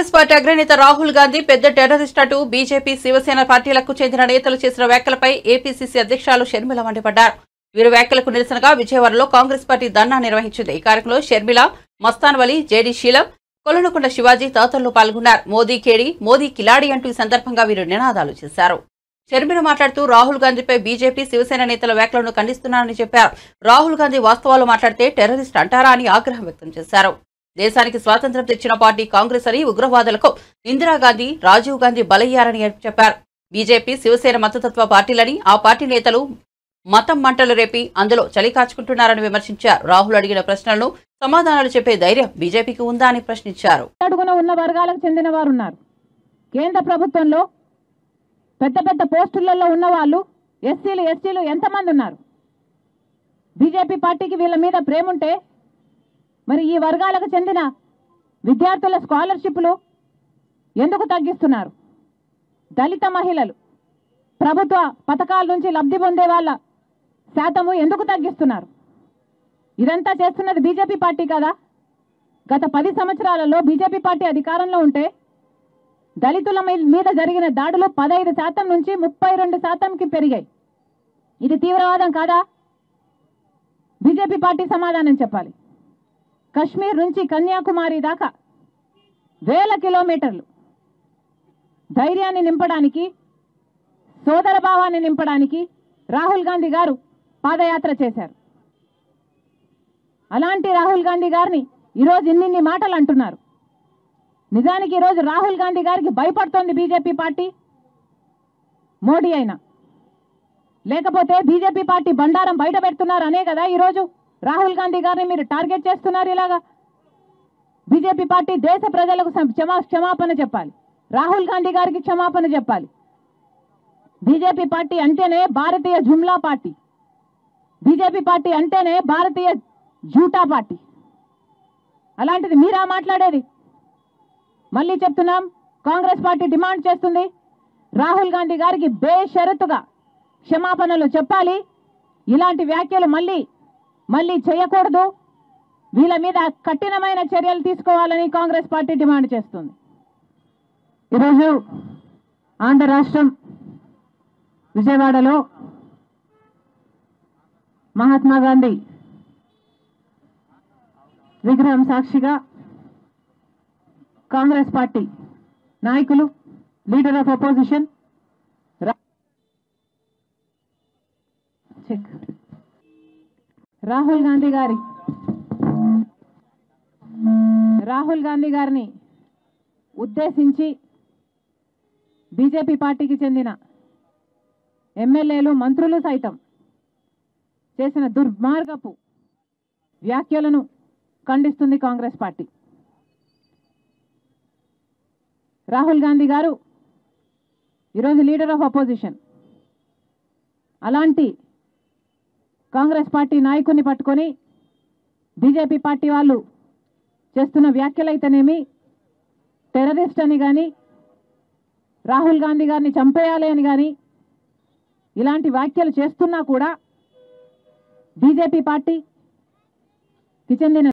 Congress party అగ్రనేత రాహుల్ గాంధీ పెద్ద terrorist అంటూ బీజేపీ శివసేన పార్టీలకు చెందిన నేతలు చేసిన వ్యాఖ్యలపై ఏపీసీసీ అధ్యక్షురాలు షర్మిల మండిపడ్డారు. వీరి వ్యాఖ్యలకు నిరసనగా విజయవాడలో కాంగ్రెస్ పార్టీ ధర్నా నిర్వహించింది. ఈ కార్యక్రమంలో షర్మిల, మస్తాన్ వలి, జేడీ శీలం, కొలనుకొండ శివాజీ తదితరులు పాల్గొన్నారు. మోదీ కేడి, మోదీ కిలాడి అంటూ ఈ సందర్భంగా వీరు నినాదాలు చేశారు. షర్మిల మాట్లాడుతూ రాహుల్ గాంధీపై బీజేపీ శివసేన నేతల వ్యాఖ్యలను ఖండిస్తున్నారని చెప్పారు. రాహుల్ గాంధీ వాస్తవాలు మాట్లాడితే టెర్రరిస్ట్ అంటారా అని ఆగ్రహం వ్యక్తం చేశారు. దేశానికి స్వాతంత్ర్యం తెచ్చిన పార్టీ కాంగ్రెస్ అని, ఉగ్రవాదులకు ఇందిరాగాంధీ, రాజీవ్ గాంధీ బలయ్యారని చెప్పారు. బీజేపీ శివసేన మతతత్వ పార్టీలని, ఆ పార్టీ నేతలు మతం మంటలు రేపి అందులో చలి కాచుకుంటున్నారని విమర్శించారు. రాహుల్ అడిగిన ప్రశ్నలను సమాధానాలు చెప్పే ధైర్యం బీజేపీకి ఉందా అని ప్రశ్నించారు. అడుగున ఉన్న వర్గాలకు చెందిన వారు ఉన్నారు. కేంద్ర ప్రభుత్వంలో పెద్ద పెద్ద పోస్టులలో ఉన్న వాళ్ళు ఎస్సీలు, ఎస్టీలు ఎంతమంది ఉన్నారు? బీజేపీ పార్టీకి వీళ్ళ మీద ప్రేమ ఉంటే మరి ఈ వర్గాలకు చెందిన విద్యార్థుల స్కాలర్షిప్లు ఎందుకు తగ్గిస్తున్నారు? దళిత మహిళలు ప్రభుత్వ పథకాల నుంచి లబ్ధి పొందే వాళ్ళ శాతము ఎందుకు తగ్గిస్తున్నారు? ఇదంతా చేస్తున్నది బీజేపీ పార్టీ కదా. గత 10 సంవత్సరాలలో బీజేపీ పార్టీ అధికారంలో ఉంటే దళితుల మీద జరిగిన దాడులు 15% నుంచి 32%కి పెరిగాయి. ఇది తీవ్రవాదం కాదా? బీజేపీ పార్టీ సమాధానం చెప్పాలి. కశ్మీర్ నుంచి కన్యాకుమారి దాకా వేల కిలోమీటర్లు ధైర్యాన్ని నింపడానికి, సోదర భావాన్ని నింపడానికి రాహుల్ గాంధీ గారు పాదయాత్ర చేశారు. అలాంటి రాహుల్ గాంధీ గారిని ఈరోజు ఇన్ని మాటలు అంటున్నారు. నిజానికి ఈరోజు రాహుల్ గాంధీ గారికి భయపడుతోంది బీజేపీ పార్టీ. మోడీ అయినా లేకపోతే బీజేపీ పార్టీ బండారం బయట పెడుతున్నారు అనే కదా ఈరోజు రాహుల్ గాంధీ గారిని మీరు టార్గెట్ చేస్తున్నారు. ఇలాగా బీజేపీ పార్టీ దేశ ప్రజలకు క్షమాపణ చెప్పాలి. రాహుల్ గాంధీ గారికి క్షమాపణ చెప్పాలి. బీజేపీ పార్టీ అంటేనే భారతీయ జుమ్లా పార్టీ, బీజేపీ పార్టీ అంటేనే భారతీయ జూటా పార్టీ. అలాంటిది మీరా మాట్లాడేది? మళ్ళీ చెప్తున్నాం, కాంగ్రెస్ పార్టీ డిమాండ్ చేస్తుంది రాహుల్ గాంధీ గారికి బేషరతుగా క్షమాపణలు చెప్పాలి. ఇలాంటి వ్యాఖ్యలు మళ్ళీ చేయకూడదు. వీళ్ళ మీద కఠినమైన చర్యలు తీసుకోవాలని కాంగ్రెస్ పార్టీ డిమాండ్ చేస్తుంది. ఈరోజు ఆంధ్ర రాష్ట్రం విజయవాడలో మహాత్మా గాంధీ విగ్రహం సాక్షిగా కాంగ్రెస్ పార్టీ నాయకులు, leader of opposition Rahul Gandhi గారిని ఉద్దేశించి బీజేపీ పార్టీకి చెందిన ఎమ్మెల్యేలు, మంత్రులు సైతం చేసిన దుర్మార్గపు వ్యాఖ్యలను ఖండిస్తుంది కాంగ్రెస్ పార్టీ. రాహుల్ గాంధీ గారు ఈరోజు లీడర్ ఆఫ్ అపోజిషన్. అలాంటి కాంగ్రెస్ పార్టీ నాయకుడిని పట్టుకొని బీజేపీ పార్టీ వాళ్ళు చేస్తున్న వ్యాఖ్యలైతేనేమి, టెర్రరిస్ట్ అని కానీ, రాహుల్ గాంధీ గారిని చంపేయాలి అని కానీ ఇలాంటి వ్యాఖ్యలు చేస్తున్నా కూడా బీజేపీ పార్టీకి చెందిన